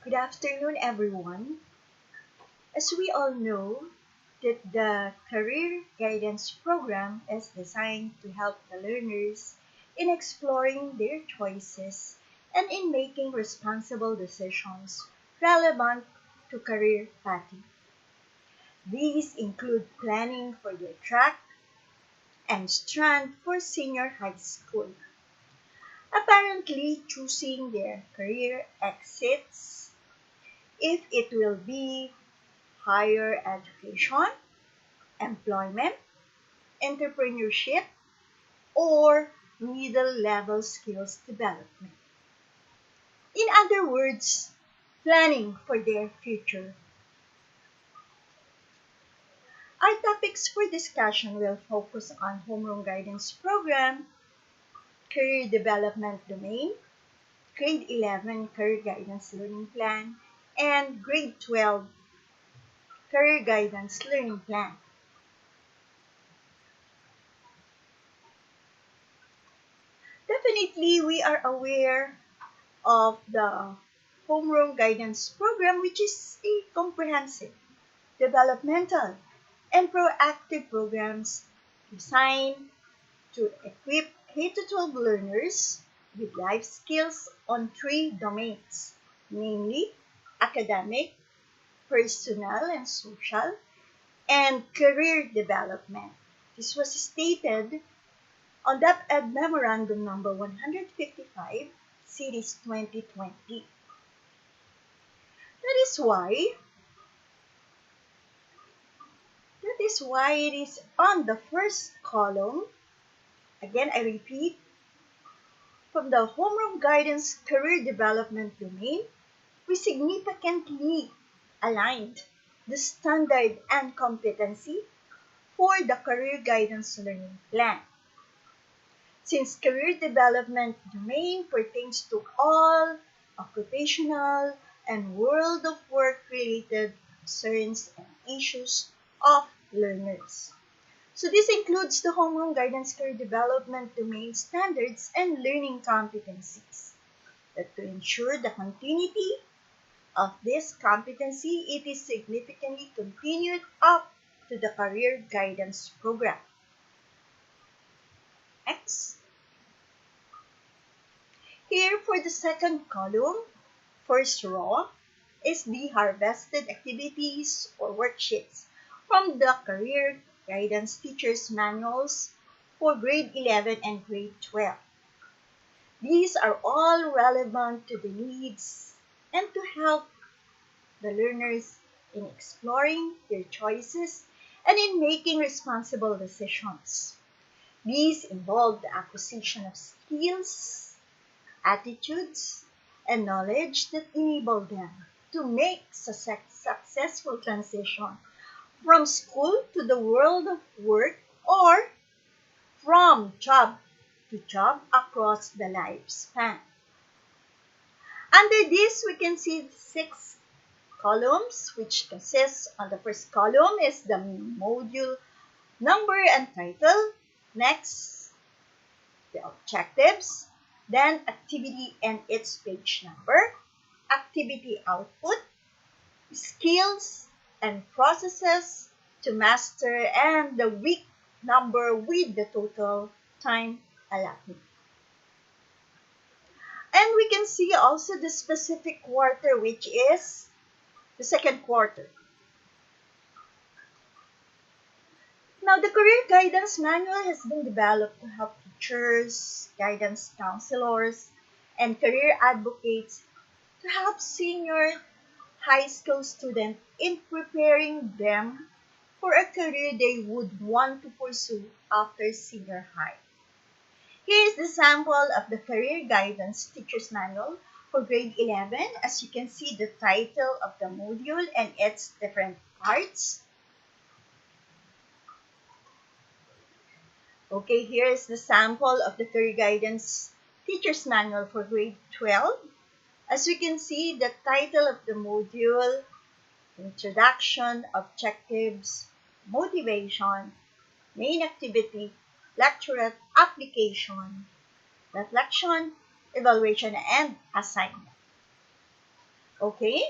Good afternoon, everyone. As we all know, that the Career Guidance Program is designed to help the learners in exploring their choices and in making responsible decisions relevant to career pathing. These include planning for their track and strand for senior high school, apparently choosing their career exits if it will be higher education, employment, entrepreneurship, or middle level skills development. In other words, planning for their future. Our topics for discussion will focus on homeroom guidance program, career development domain, grade 11 career guidance learning plan, and grade 12 career guidance learning plan. Definitely, we are aware of the homeroom guidance program, which is a comprehensive, developmental, and proactive programs designed to equip K 12 learners with life skills on three domains, namely academic, personal and social, and career development. This was stated on DepEd Memorandum Number 155, Series 2020. That is why that is why it is on the first column. Again, I repeat, from the homeroom guidance career development domain, we significantly aligned the standard and competency for the career guidance learning plan. Since career development domain pertains to all occupational and world of work related concerns and issues of learners. So this includes the homeroom guidance career development domain standards and learning competencies. That to ensure the continuity of this competency, it is significantly continued up to the career guidance program. Next. Here for the second column, first row, is the harvested activities or worksheets from the Career Guidance Teachers Manuals for grade 11 and grade 12. These are all relevant to the needs and to help the learners in exploring their choices and in making responsible decisions. These involve the acquisition of skills, attitudes, and knowledge that enable them to make successful transition from school to the world of work or from job to job across the lifespan. Under this, we can see 6 columns, which consists on the first column is the module number and title. Next, the objectives. Then activity and its page number, activity output, skills and processes to master, and the week number with the total time allotment. And we can see also the specific quarter, which is the second quarter. Now, the Career Guidance Manual has been developed to help teachers, guidance counselors, and career advocates to help senior high school students in preparing them for a career they would want to pursue after senior high. Here is the sample of the Career Guidance Teacher's Manual for grade 11. As you can see, the title of the module and its different parts. Okay, here is the sample of the Career Guidance Teacher's Manual for grade 12. As you can see, the title of the module, Introduction, Objectives, Motivation, Main Activity, Lecturate, Application, Reflection, Evaluation, and Assignment. Okay?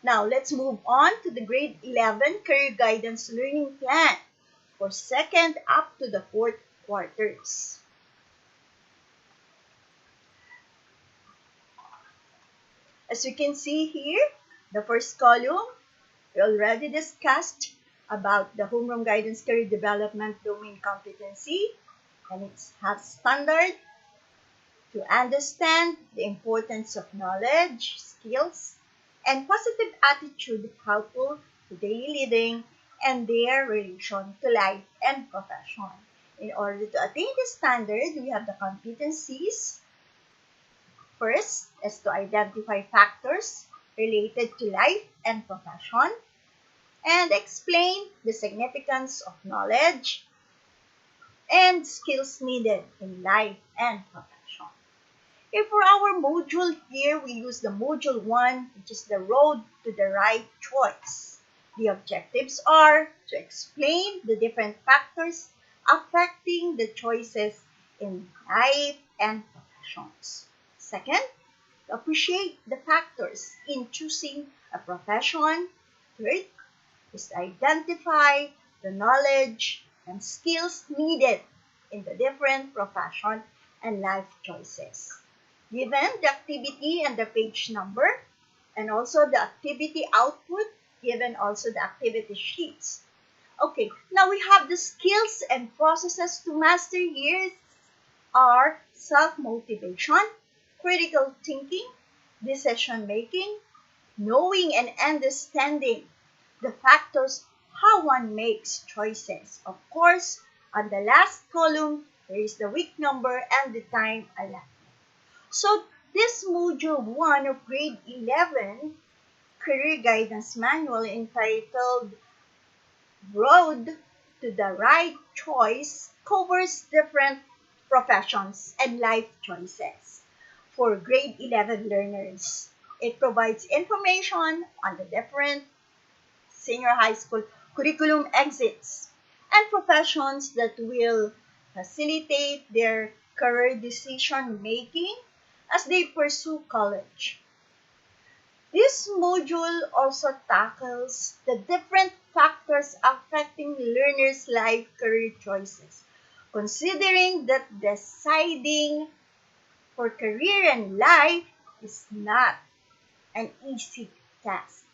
Now, let's move on to the grade 11 Career Guidance Learning Plan for second up to the fourth quarters. As you can see here, the first column, we already discussed about the homeroom guidance career development domain competency, and it has standard to understand the importance of knowledge, skills, and positive attitude helpful to daily living and their relation to life and profession. In order to attain this standard, we have the competencies. First is to identify factors related to life and profession and explain the significance of knowledge and skills needed in life and profession. If for our module here, we use the module 1, which is the road to the right choice. The objectives are to explain the different factors affecting the choices in life and professions. Second, to appreciate the factors in choosing a profession. Third, is to identify the knowledge and skills needed in the different profession and life choices. Given the activity and the page number, and also the activity output, given also the activity sheets. Okay, now we have the skills and processes to master here are self-motivation, critical thinking, decision making, knowing and understanding the factors how one makes choices. Of course, on the last column, there is the week number and the time allotted. So this module 1 of grade 11 career guidance manual entitled Road to the Right Choice covers different professions and life choices for grade 11 learners. It provides information on the different senior high school curriculum exits and professions that will facilitate their career decision making as they pursue college. This module also tackles the different factors affecting learners' life career choices, considering that deciding for career and life is not an easy task.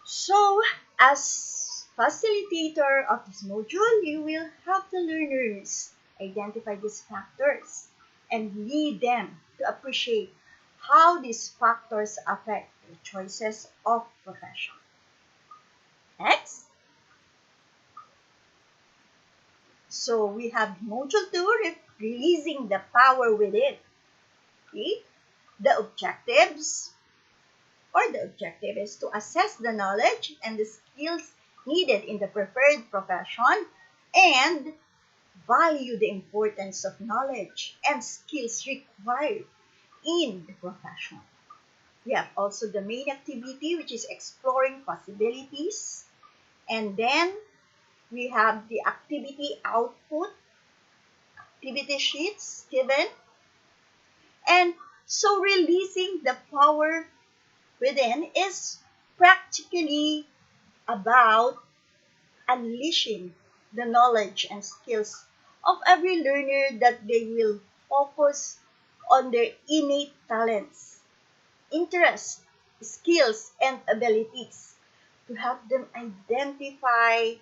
So, as facilitator of this module, you will help the learners identify these factors and lead them to appreciate how these factors affect their choices of profession. Next. So, we have module 2, releasing the power within. Okay? The objectives the objective is to assess the knowledge and the skills needed in the preferred profession and value the importance of knowledge and skills required in the profession. We have also the main activity, which is exploring possibilities. And then we have the activity output, activity sheets given. And so releasing the power within is practically about unleashing the knowledge and skills of every learner that they will focus on their innate talents, interests, skills, and abilities to help them identify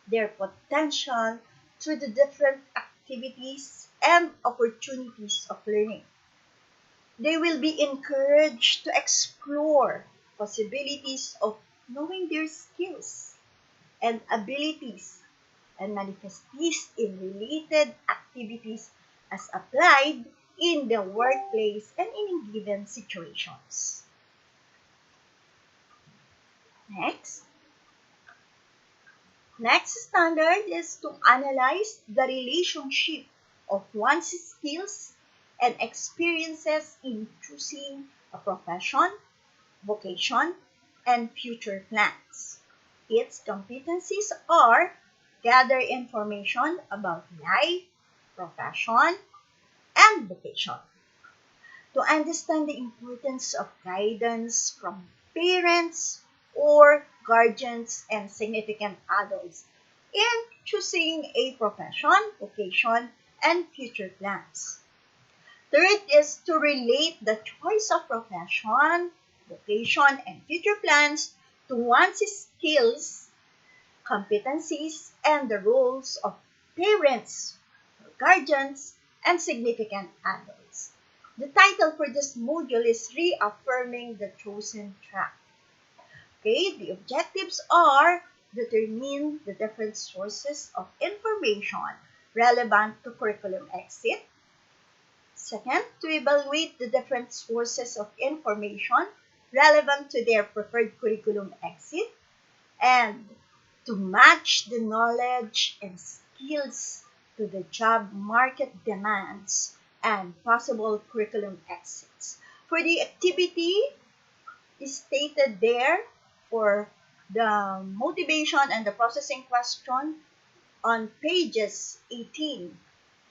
their potential through the different activities and opportunities of learning. They will be encouraged to explore possibilities of knowing their skills and abilities and manifest these in related activities as applied in the workplace and in given situations. Next standard is to analyze the relationship of one's skills and experiences in choosing a profession, vocation, and future plans. Its competencies are gather information about life, profession, and vocation. to understand the importance of guidance from parents or guardians and significant adults in choosing a profession, vocation, and future plans. Third is to relate the choice of profession, vocation, and future plans to one's skills, competencies, and the roles of parents, guardians, and significant adults. The title for this module is Reaffirming the Chosen Track. Okay, the objectives are determine the different sources of information relevant to curriculum exit. Second, to evaluate the different sources of information relevant to their preferred curriculum exit. And to match the knowledge and skills to the job market demands and possible curriculum exits. For the activity is stated there for the motivation and the processing question on pages 18.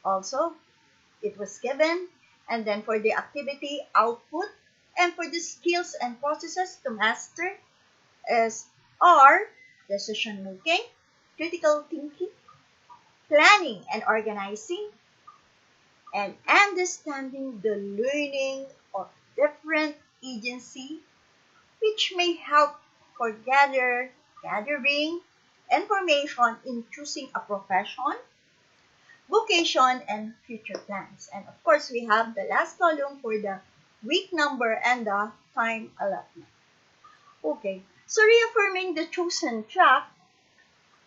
Also, it was given, and then for the activity output and for the skills and processes to master is are decision making, critical thinking, planning and organizing, and understanding the learning of different agency, which may help for gathering information in choosing a profession, vocation, and future plans. And of course, we have the last column for the week number and the time allotment. Okay, so reaffirming the chosen track,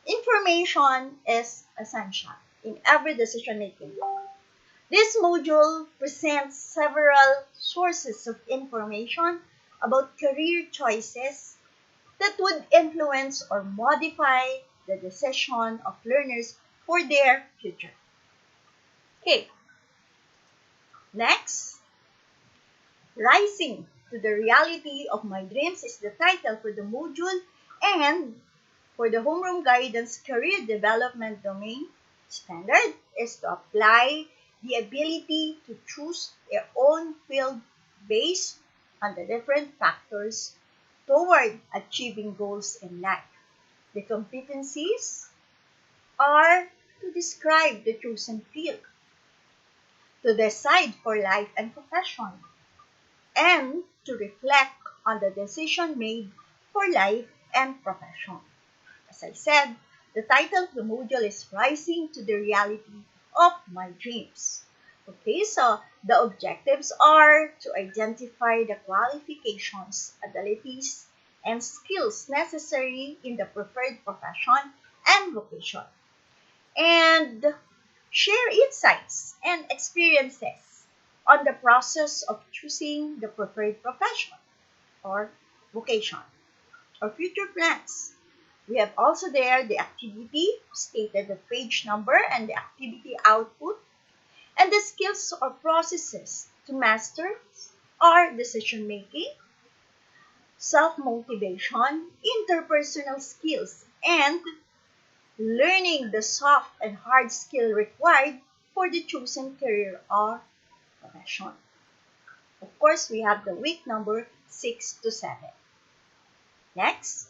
information is essential in every decision making. This module presents several sources of information about career choices that would influence or modify the decision of learners for their future. Okay, next, Rising to the Reality of My Dreams is the title for the module, and for the homeroom guidance career development domain, standard is to apply the ability to choose their own field based on the different factors toward achieving goals in life. The competencies are to describe the chosen field, to decide for life and profession, and to reflect on the decision made for life and profession. As I said, the title of the module is Rising to the Reality of My Dreams. Okay, so the objectives are to identify the qualifications, abilities, and skills necessary in the preferred profession and vocation, and share insights and experiences on the process of choosing the preferred profession or vocation or future plans. We have also there the activity, stated the page number and the activity output, and the skills or processes to master are decision making, self-motivation, interpersonal skills, and learning the soft and hard skill required for the chosen career or profession. Of course, we have the week number 6 to 7. Next,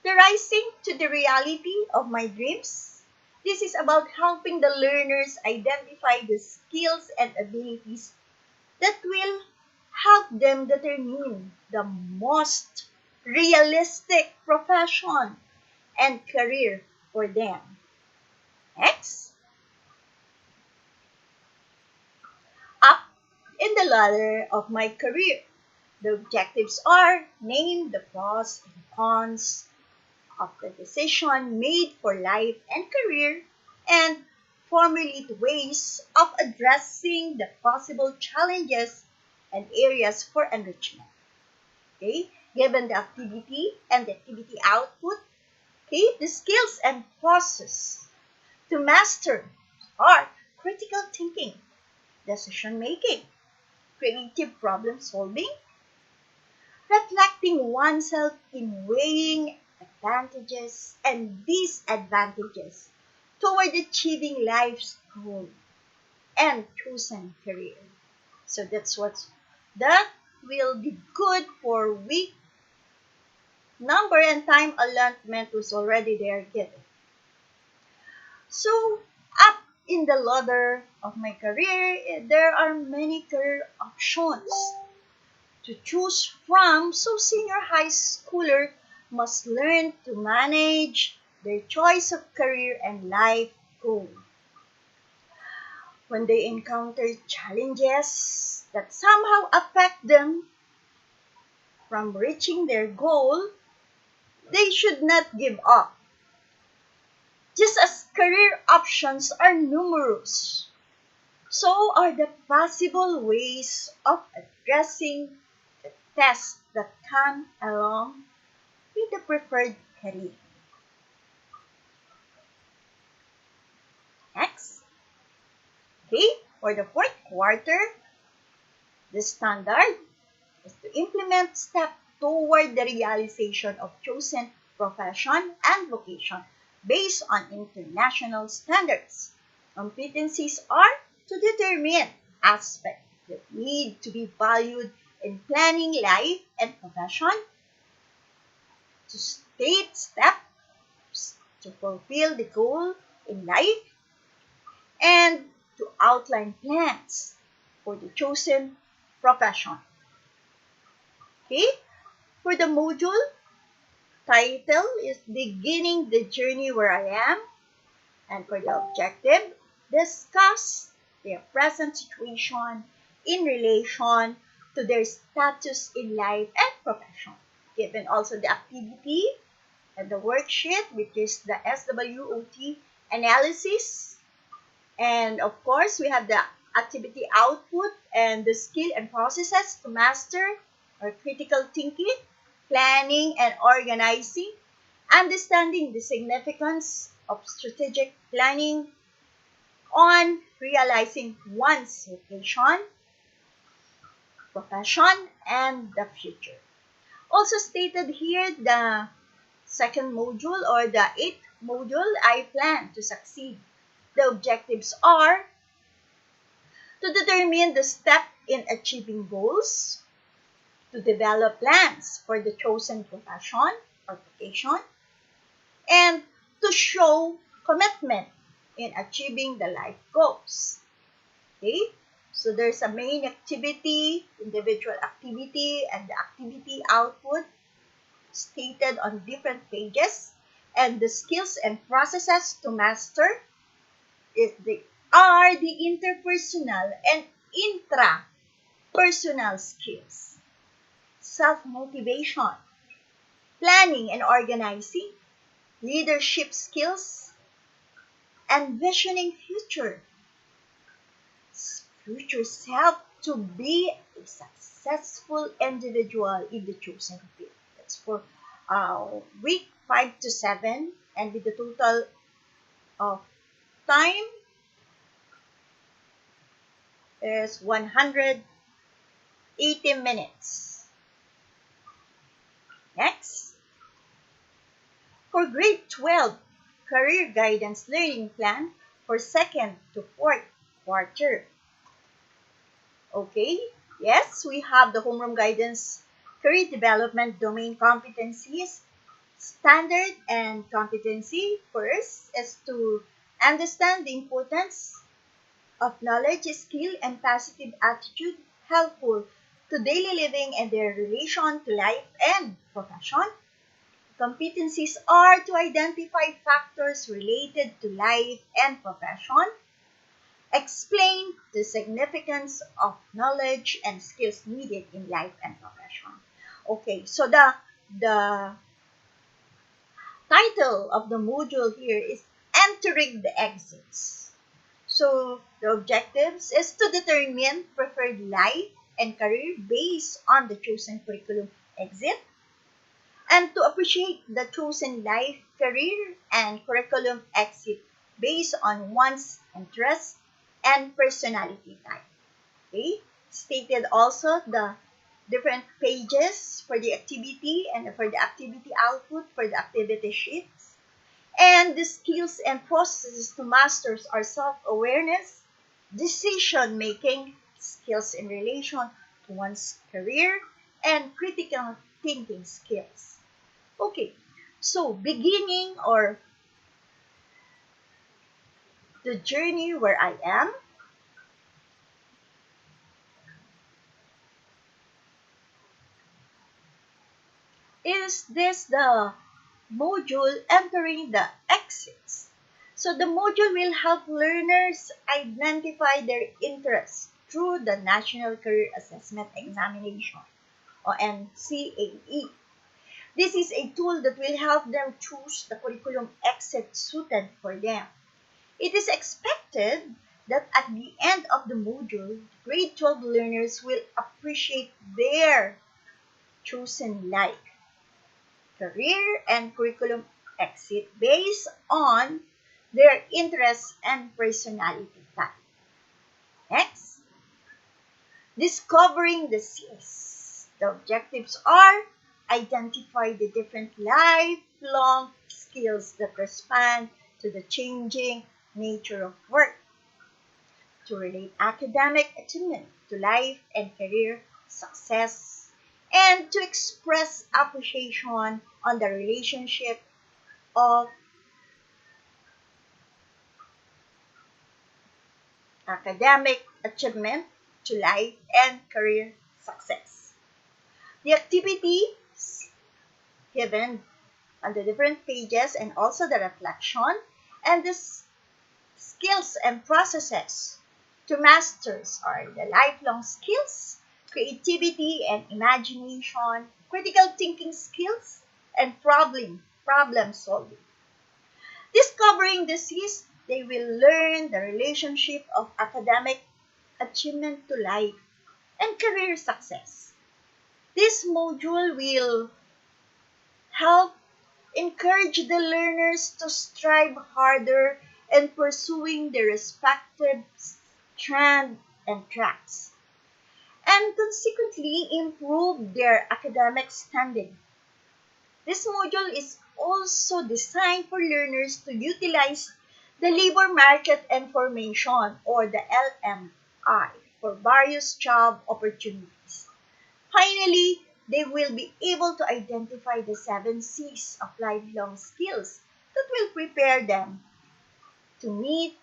the Rising to the Reality of My Dreams. This is about helping the learners identify the skills and abilities that will help them determine the most realistic profession and career for them. Next, up in the ladder of my career. The objectives are name the pros and cons of the decision made for life and career, and formulate ways of addressing the possible challenges and areas for enrichment. Okay, given the activity and the activity output, okay, the skills and process to master are critical thinking, decision making, creative problem solving, reflecting oneself in weighing advantages and disadvantages toward achieving life's goal and chosen career. So that will be good for week number and time allotment was already there given. So up in the ladder of my career, there are many career options to choose from, so senior high schooler must learn to manage their choice of career and life goal. When they encounter challenges that somehow affect them from reaching their goal, they should not give up. Just as career options are numerous, so are the possible ways of addressing the tests that come along with the preferred career. Next, okay, for the fourth quarter, the standard is to implement steps toward the realization of chosen profession and vocation based on international standards. Competencies are to determine aspects that need to be valued in planning life and profession, to state steps to fulfill the goal in life, and to outline plans for the chosen profession. Okay? For the module, title is Beginning the Journey Where I Am. And for the objective, discuss their present situation in relation to their status in life and profession. Given also the activity and the worksheet, which is the SWOT analysis. And of course, we have the activity output and the skill and processes to master or critical thinking, planning and organizing, understanding the significance of strategic planning on realizing one's vocation, profession, and the future. Also stated here the second module or the eighth module, I plan to succeed. The objectives are to determine the step in achieving goals, to develop plans for the chosen profession or vocation, and to show commitment in achieving the life goals. Okay? So there's a main activity, individual activity, and the activity output stated on different pages, and the skills and processes to master are the interpersonal and intrapersonal skills, self-motivation, planning and organizing, leadership skills, and visioning future self to be a successful individual in the chosen field. That's for week 5 to 7, and with the total of time is 180 minutes. Next, for grade 12, career guidance learning plan for second to fourth quarter. Okay, yes, we have the homeroom guidance career development domain competencies. Standard and competency first is to understand the importance of knowledge, skill, and positive attitude helpful to daily living and their relation to life and profession. Competencies are to identify factors related to life and profession, explain the significance of knowledge and skills needed in life and profession. Okay, so the title of the module here is Entering the Exits. So the objectives is to determine preferred life and career based on the chosen curriculum exit, and to appreciate the chosen life, career, and curriculum exit based on one's interests and personality type. Okay? Stated also the different pages for the activity and for the activity output for the activity sheets. And the skills and processes to master are self-awareness, decision-making, skills in relation to one's career, and critical thinking skills. Okay, so beginning or the journey where I am, is this the module entering the exits. So the module will help learners identify their interests through the National Career Assessment Examination or NCAE. This is a tool that will help them choose the curriculum exit suited for them. It is expected that at the end of the module, grade 12 learners will appreciate their chosen life, career, and curriculum exit based on their interests and personality type. Next, discovering the C's. The objectives are identify the different lifelong skills that respond to the changing nature of work, to relate academic achievement to life and career success, and to express appreciation on the relationship of academic achievement to life and career success. The activities given on the different pages and also the reflection and the skills and processes to masters are the lifelong skills, creativity and imagination, critical thinking skills, and problem solving. Discovering disease, they will learn the relationship of academic achievement to life and career success. This module will help encourage the learners to strive harder in pursuing their respective strand and tracks, and consequently improve their academic standing. This module is also designed for learners to utilize the labor market information or the LMI for various job opportunities. Finally, they will be able to identify the 7 C's of lifelong skills that will prepare them to meet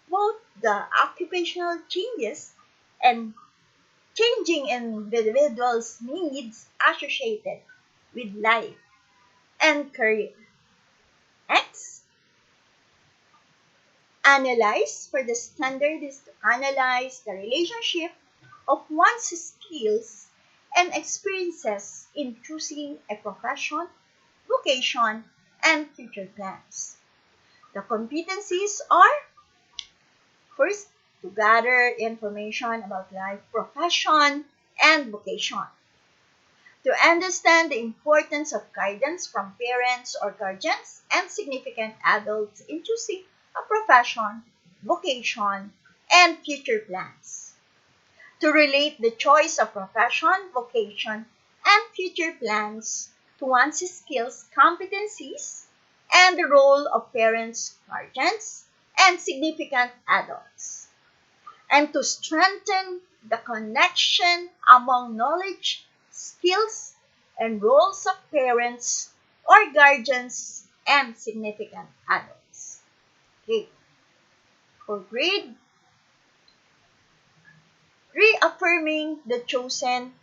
both the occupational changes and changing individuals' needs associated with life and career. Next, analyze. For the standard is to analyze the relationship of one's skills and experiences in choosing a profession, vocation, and future plans. The competencies are first, to gather information about life, profession, and vocation. To understand the importance of guidance from parents or guardians and significant adults in choosing a profession, vocation, and future plans. To relate the choice of profession, vocation, and future plans to one's skills, competencies, and the role of parents, guardians, and significant adults. And to strengthen the connection among knowledge, skills, and roles of parents or guardians and significant adults. Okay. For grade, reaffirming the chosen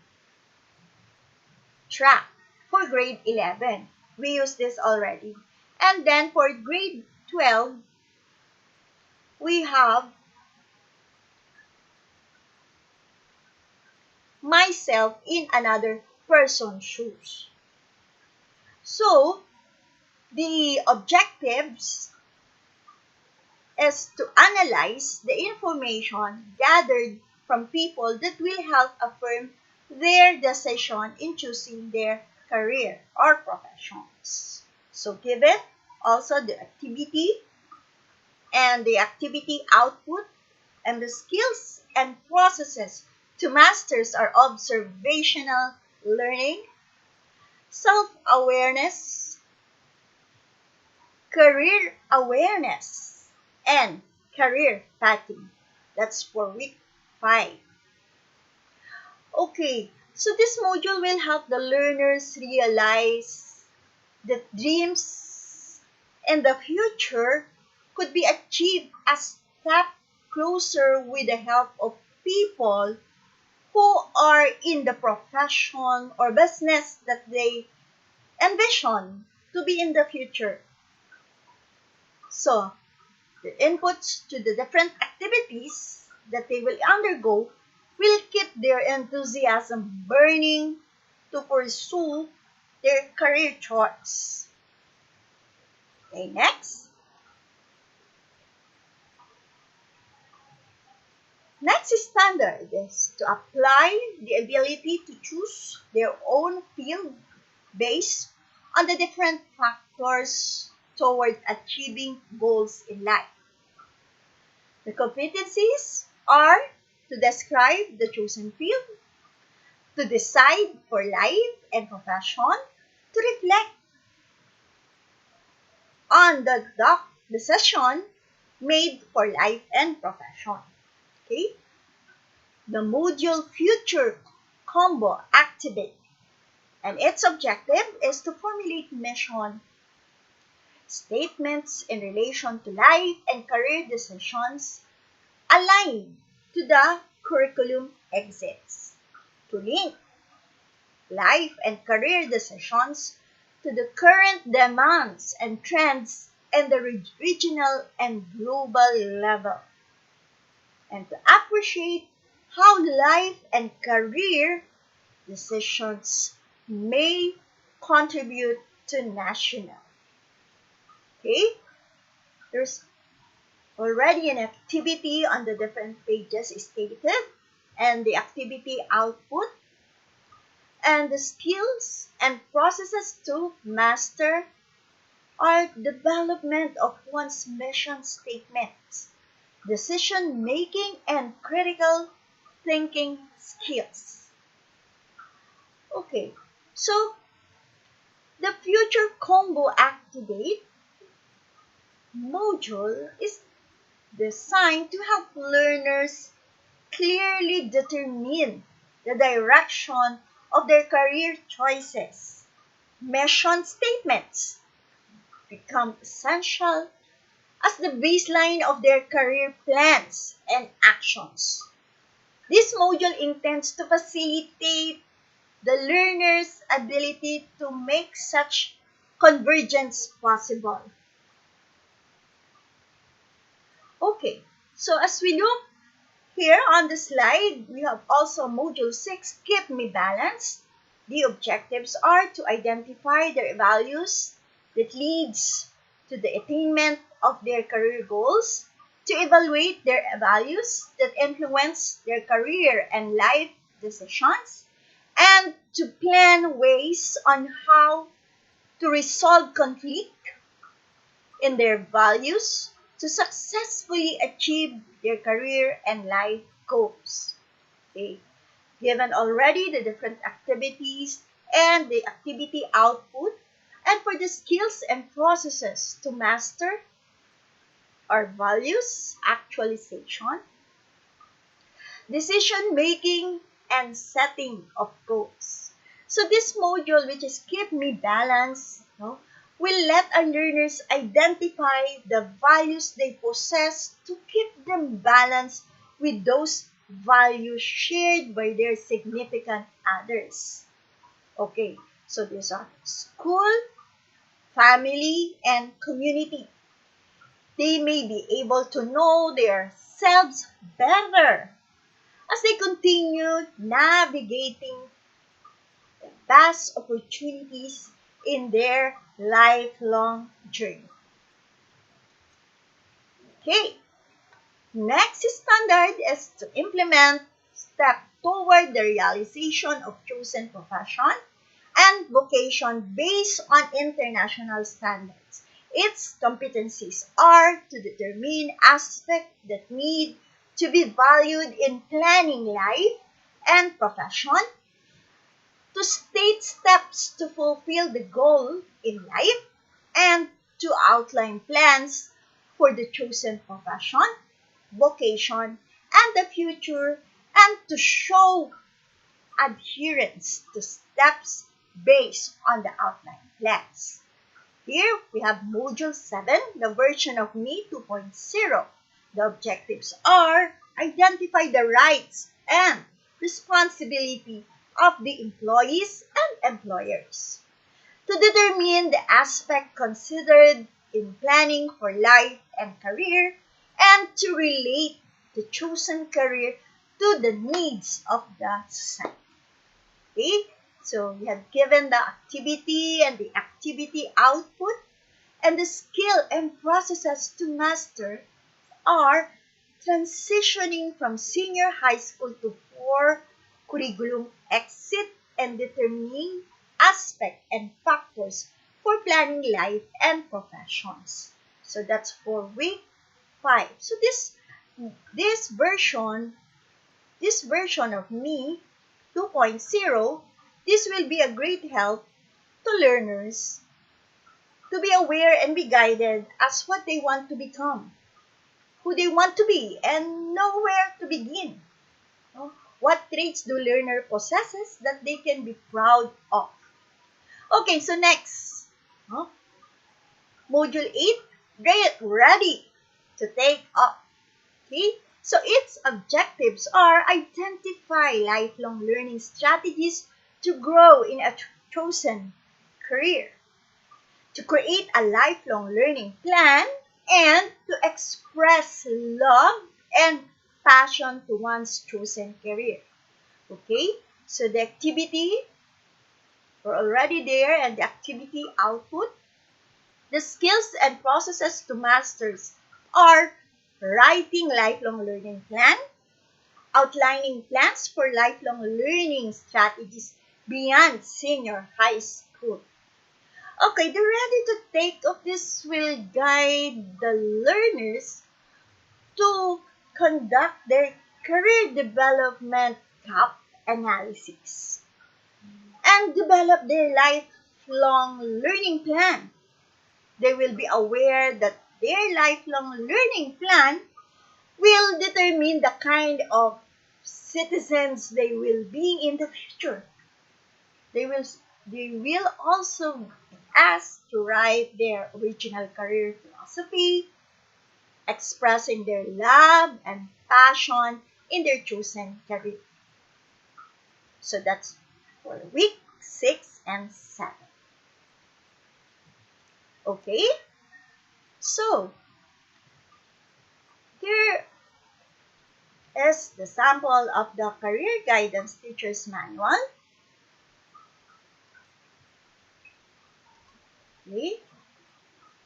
track for grade 11. We used this already. And then for grade 12, we have myself in another person's shoes. So, the objectives is to analyze the information gathered from people that will help affirm their decision in choosing their career or professions. So, given also the activity and the activity output and the skills and processes to masters are observational learning, self-awareness, career awareness, and career pathing. That's for week 5. Okay, so this module will help the learners realize that dreams in the future could be achieved a step closer with the help of people who are in the profession or business that they envision to be in the future. So, the inputs to the different activities that they will undergo will keep their enthusiasm burning to pursue their career choice. Okay, next. Next standard is to apply the ability to choose their own field based on the different factors toward achieving goals in life. The competencies are to describe the chosen field, to decide for life and profession, to reflect on the decision made for life and profession. Okay? The module Future Combo Activate, and its objective is to formulate mission statements in relation to life and career decisions aligned to the curriculum exits, to link life and career decisions to the current demands and trends in the regional and global level, and to appreciate how life and career decisions may contribute to national. Okay, there's already an activity on the different pages stated, and the activity output and the skills and processes to master are development of one's mission statements, decision making, and critical thinking skills. Okay, so the Future Combo Activate module is designed to help learners clearly determine the direction of their career choices. Mission statements become essential as the baseline of their career plans and actions. This module intends to facilitate the learner's ability to make such convergence possible. Okay, so as we look here on the slide, we have also Module 6, Keep Me Balanced. The objectives are to identify their values that leads to the attainment of their career goals, to evaluate their values that influence their career and life decisions, and to plan ways on how to resolve conflict in their values to successfully achieve their career and life goals. Okay. Given already the different activities and the activity output, and for the skills and processes to master our values actualization, decision making, and setting of goals. So this module, which is Keep Me Balanced, will let our learners identify the values they possess to keep them balanced with those values shared by their significant others. Okay, so these are school, family, and community. They may be able to know their selves better as they continue navigating the vast opportunities in their lifelong journey. Okay, next standard is to implement step toward the realization of chosen profession and vocation based on international standards. Its competencies are to determine aspects that need to be valued in planning life and profession, to state steps to fulfill the goal in life, and to outline plans for the chosen profession, vocation, and the future and to show adherence to steps based on the outline plans. Here we have Module 7, the version of Me 2.0. The objectives are identify the rights and responsibility of the employees and employers, to determine the aspect considered in planning for life and career, and to relate the chosen career to the needs of the society. Okay? So we have given the activity and the activity output, and the skill and processes to master are transitioning from senior high school to core curriculum exit, and determining aspect and factors for planning life and professions. So that's for week 5. So this version this version of Me 2.0, this will be a great help to learners to be aware and be guided as what they want to become, who they want to be, and know where to begin. No? What traits do learner possesses that they can be proud of? Okay, so next, no? Module 8, get ready to take up. Okay, so its objectives are identify lifelong learning strategies to grow in a chosen career, to create a lifelong learning plan, and to express love and passion to one's chosen career. Okay, so the activity, we're already there, and the activity output, the skills and processes to masters are writing lifelong learning plan, outlining plans for lifelong learning strategies beyond senior high school. Okay, the ready to take of this will guide the learners to conduct their career development gap analysis and develop their lifelong learning plan. They will be aware that their lifelong learning plan will determine the kind of citizens they will be in the future. They will also be asked to write their original career philosophy, expressing their love and passion in their chosen career. So that's for week 6 and 7. Okay? So, here is the sample of the Career Guidance Teacher's Manual. Okay?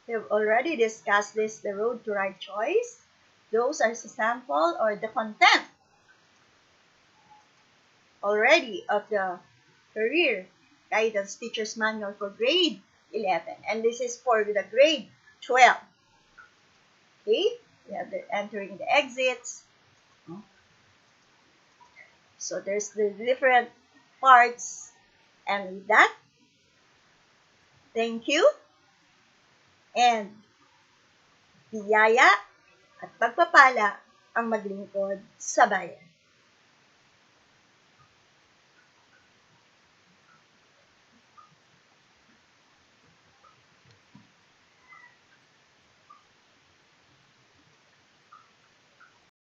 We've already discussed this, the road to right choice. Those are the sample or the content already of the Career Guidance Teacher's Manual for grade 11. And this is for the grade 12. Okay? We have the entering the exits. So there's the different parts. And with that, thank you. And biyaya at pagpapala ang maglingkod sa bayan.